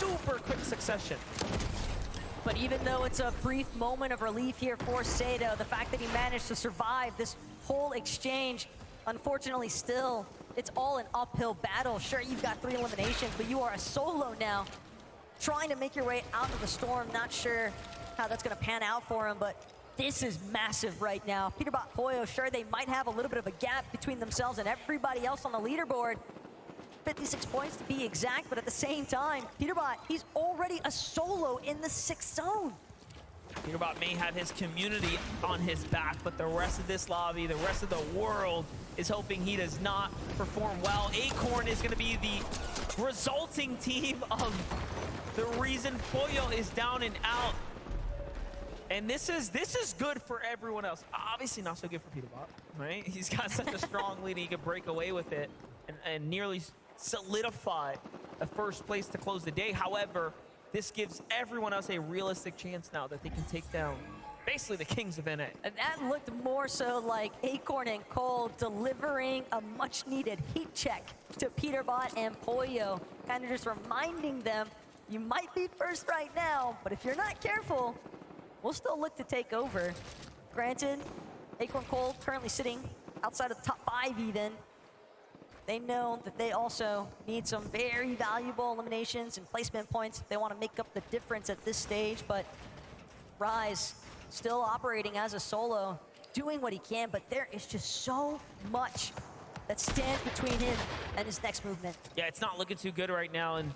super quick succession. But even though it's a brief moment of relief here for Sado, the fact that he managed to survive this whole exchange, unfortunately still, it's all an uphill battle. Sure, you've got 3 eliminations, but you are a solo now, trying to make your way out of the storm. Not sure how that's gonna pan out for him, but this is massive right now. Peterbot, Poyo, sure, they might have a little bit of a gap between themselves and everybody else on the leaderboard. 56 points to be exact, but at the same time, Peterbot, he's already a solo in the 6th zone. Peterbot may have his community on his back, but the rest of this lobby, the rest of the world is hoping he does not perform well. Acorn is going to be the resulting team of the reason Poyo is down and out. And this is good for everyone else. Obviously not so good for Peterbot, right? He's got such a strong lead, he could break away with it and nearly solidify a first place to close the day. However, this gives everyone else a realistic chance now that they can take down basically the kings of NA. And that looked more so like Acorn and Cole delivering a much needed heat check to Peterbot and Poyo, kind of just reminding them, you might be first right now, but if you're not careful, we'll still look to take over. Granted, Acorn Cole currently sitting outside of the top 5 even. They know that they also need some very valuable eliminations and placement points. They want to make up the difference at this stage, but Rise still operating as a solo, doing what he can, but there is just so much that stands between him and his next movement. Yeah, it's not looking too good right now, and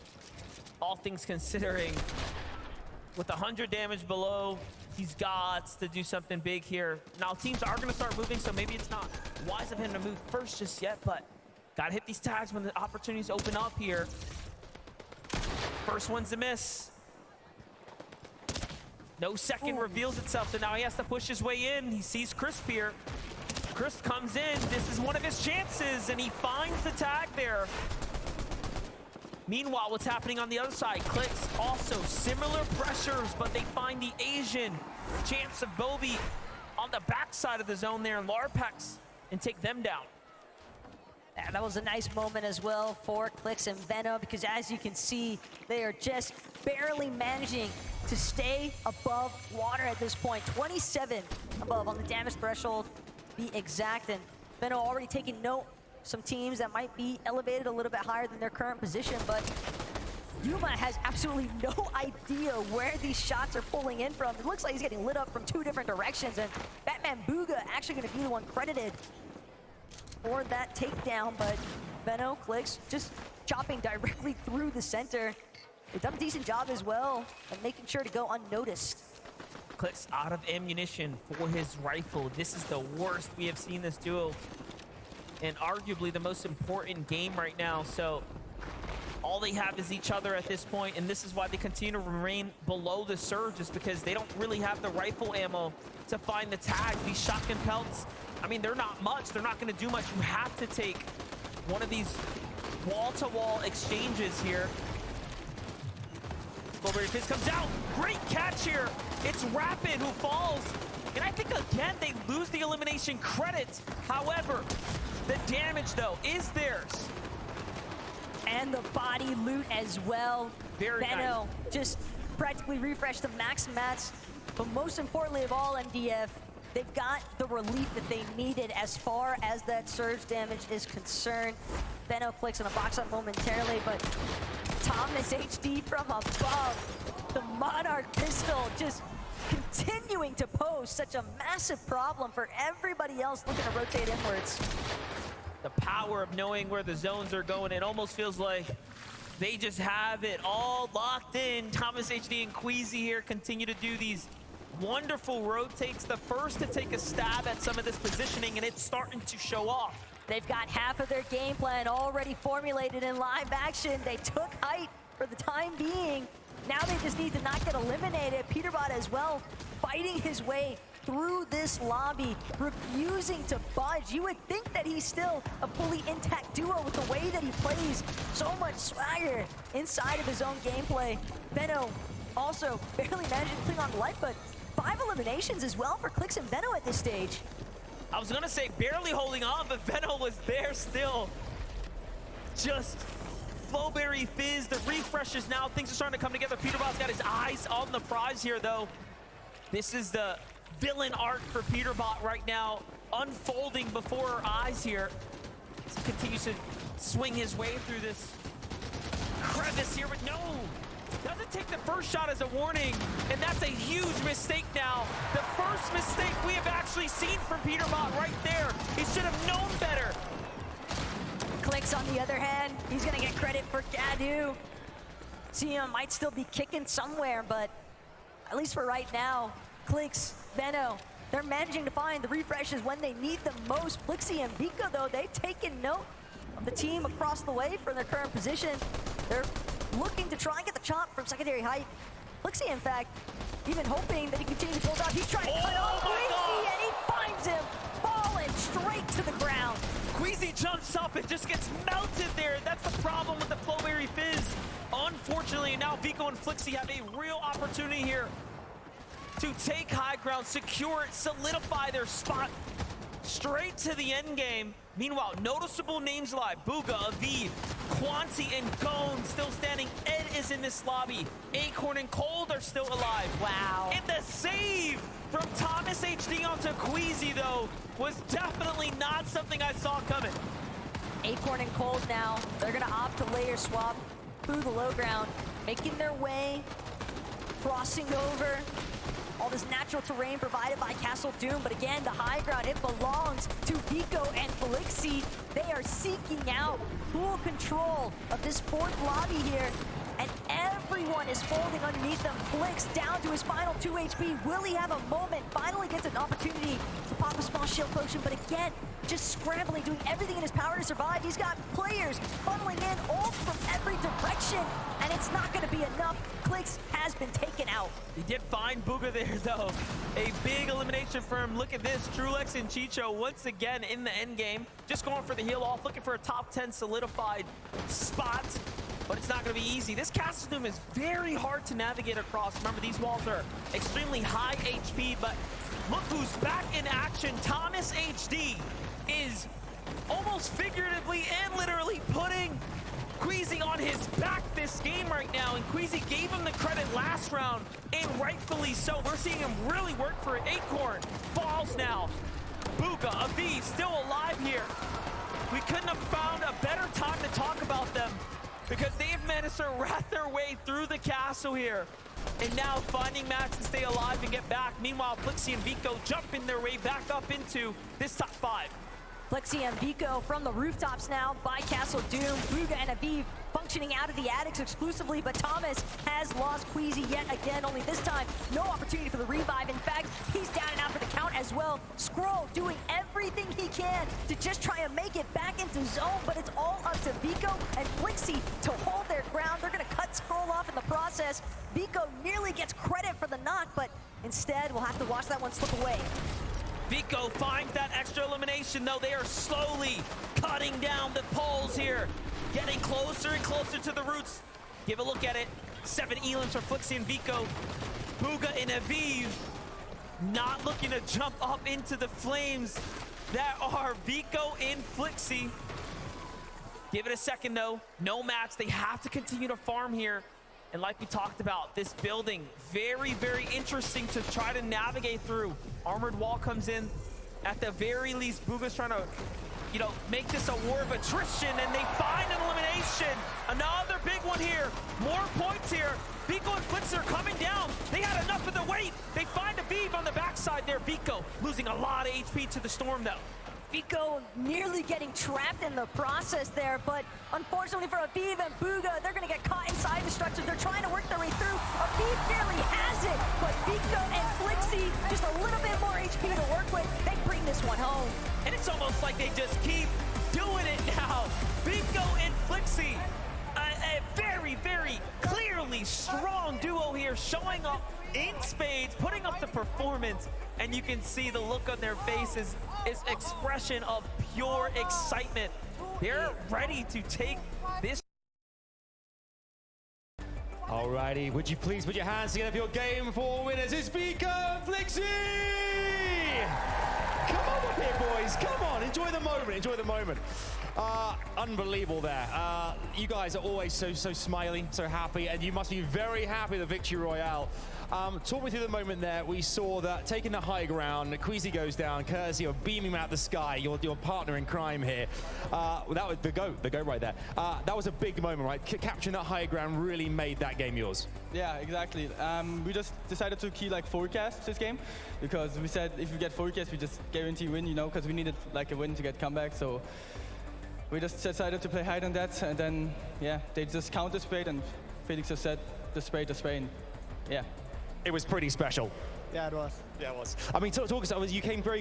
all things considering, with 100 damage below, he's got to do something big here. Now, teams are going to start moving, so maybe it's not wise of him to move first just yet, but gotta hit these tags when the opportunities open up here. First one's a miss. No second reveals itself, so now he has to push his way in. He sees Crisp here. Crisp comes in. This is one of his chances, and he finds the tag there. Meanwhile, what's happening on the other side? Clicks also similar pressures, but they find the Asian chance of Bobby on the backside of the zone there, and Larpex, and take them down. Yeah, that was a nice moment as well for Clix and Veno, because as you can see, they are just barely managing to stay above water at this point. 27 above on the damage threshold, be exact. And Veno already taking note, some teams that might be elevated a little bit higher than their current position, but Yuma has absolutely no idea where these shots are pulling in from. It looks like he's getting lit up from 2 different directions, and Batman Booga actually gonna be the one credited for that takedown, but Veno, Clix just chopping directly through the center. They've done a decent job as well of making sure to go unnoticed. Clix out of ammunition for his rifle. This is the worst we have seen this duo, and arguably the most important game right now. So all they have is each other at this point, and this is why they continue to remain below the surge, is because they don't really have the rifle ammo to find the tags. These shotgun pelts, I mean, they're not much. They're not going to do much. You have to take one of these wall-to-wall exchanges here. Strawberry Fizz comes out. Great catch here. It's Rapid who falls. And I think, again, they lose the elimination credit. However, the damage, though, is theirs. And the body loot as well. Very Veno nice. just practically refreshed the max mats. But most importantly of all, MDF, they've got the relief that they needed as far as that surge damage is concerned. Veno clicks on a box up momentarily, but Thomas HD from above. The Monarch pistol just continuing to pose such a massive problem for everybody else looking to rotate inwards. The power of knowing where the zones are going, it almost feels like they just have it all locked in. Thomas HD and Queasy here continue to do these wonderful rotates, the first to take a stab at some of this positioning, and it's starting to show off. They've got half of their game plan already formulated in live action. They took height for the time being. Now they just need to not get eliminated. Peterbot as well, fighting his way through this lobby, refusing to budge. You would think that he's still a fully intact duo with the way that he plays. So much swagger inside of his own gameplay. Veno also barely managed to cling on to life, but 5 eliminations as well for Clix and Veno at this stage. I was gonna say barely holding on, but Veno was there still. Just Flowberry Fizz, the refreshes now. Things are starting to come together. Peterbot's got his eyes on the prize here, though. This is the villain arc for Peterbot right now, unfolding before our eyes here. He continues to swing his way through this crevice here, but no! Doesn't take the first shot as a warning, and that's a huge mistake now. The first mistake we have actually seen from Peterbot right there. He should have known better. Clix, on the other hand, he's gonna get credit for Gadu. CM might still be kicking somewhere, but at least for right now, Clix, Veno, they're managing to find the refreshes when they need them most. Flixie and Vico, though, they've taken note of the team across the way from their current position. They're looking to try and get the chop from secondary height. Flixie, in fact, even hoping that he continues to build up. He's trying to cut off Queasy, and he finds him falling straight to the ground. Queasy jumps up and just gets melted there. That's the problem with the Flowberry Fizz. Unfortunately, now Vico and Flixie have a real opportunity here to take high ground, secure it, solidify their spot straight to the end game. Meanwhile, noticeable names alive. Bugha, Aviv, Quanti, and Gone still standing. Ed is in this lobby. Acorn and Cold are still alive. Wow. And the save from Thomas HD onto Queasy, though, was definitely not something I saw coming. Acorn and Cold now, they're gonna opt to layer swap through the low ground, making their way, crossing over all this natural terrain provided by Castle Doom. But again, the high ground, it belongs to Vico and Flixie. They are seeking out full control of this fourth lobby here, and everyone is folding underneath them. Flix down to his final 2 HP. Will he have a moment? Finally gets an opportunity to pop a small shield potion, but again, just scrambling, doing everything in his power to survive. He's got players funneling in all from every direction, and it's not going to be enough. Clix has been taken out. He did find Bugha there, though. A big elimination for him. Look at this. Trulex and Chicho once again in the end game. Just going for the heal off, looking for a top 10 solidified spot. But it's not going to be easy. This Castle Doom is very hard to navigate across. Remember, these walls are extremely high HP, but look who's back in action. Thomas HD is almost figuratively and literally putting Queasy on his back this game right now, and Queasy gave him the credit last round, and rightfully so. We're seeing him really work for it. Acorn falls now. Bugha, Aviv still alive here. We couldn't have found a better time to talk about them, because they've managed to rat their way through the castle here, and now finding Max to stay alive and get back. Meanwhile, Flixie and Vico jumping their way back up into this top 5. Flixie and Vico from the rooftops now by Castle Doom. Bugha and Aviv functioning out of the attics exclusively, but Thomas has lost Queasy yet again, only this time no opportunity for the revive. In fact, he's down and out for the count as well. Skrull doing everything he can to just try and make it back into zone, but it's all up to Vico and Flixie to hold their ground. They're gonna cut Skrull off in the process. Vico nearly gets credit for the knock, but instead we'll have to watch that one slip away. Vico finds that extra elimination, though. They are slowly cutting down the poles here, getting closer and closer to the roots. Give a look at it. 7 elims for Flixie and Vico. Bugha and Aviv not looking to jump up into the flames that are Vico and Flixie. Give it a second, though. No match. They have to continue to farm here. And like we talked about, this building, very, very interesting to try to navigate through. Armored wall comes in. At the very least, Bugha's trying to, make this a war of attrition, and they find an elimination. Another big one here. More points here. Vico and Flixie are coming down. They had enough of the weight. They find Aviv on the backside there. Vico losing a lot of HP to the Storm, though. Vico nearly getting trapped in the process there, but unfortunately for Aviv and Bugha, they're gonna get caught inside the structure. They're trying to work their way through. Aviv barely has it, but Vico and Flixie, just a little bit more HP to work with. They bring this one home. And it's almost like they just keep doing it now. Vico and Flixie, a very, very clearly strong duo here, showing up in spades, putting up the performance, and you can see the look on their faces is expression of pure excitement. They're ready to take this. Alrighty, would you please put your hands together for your game 4 winners? It's Vico and Flixie! Come on, people! boys. Come on, enjoy the moment, enjoy the moment. Unbelievable there. You guys are always so smiling, so happy, and you must be very happy with the Victory Royale. Talk me through the moment there. We saw that taking the high ground, Queasy goes down, courtesy of beaming out the sky, your partner in crime here. That was the goat right there. That was a big moment, right? Capturing that high ground really made that game yours. Yeah, exactly. We just decided to key like forecast this game because we said if we get forecast, we just guarantee win, you know, because we needed like a win to get comeback. So we just decided to play high on that, and then yeah, they just counter sprayed, and Felix just said the spray, and yeah. It was pretty special. Yeah, it was. Yeah, it was. I mean, talk us. You came very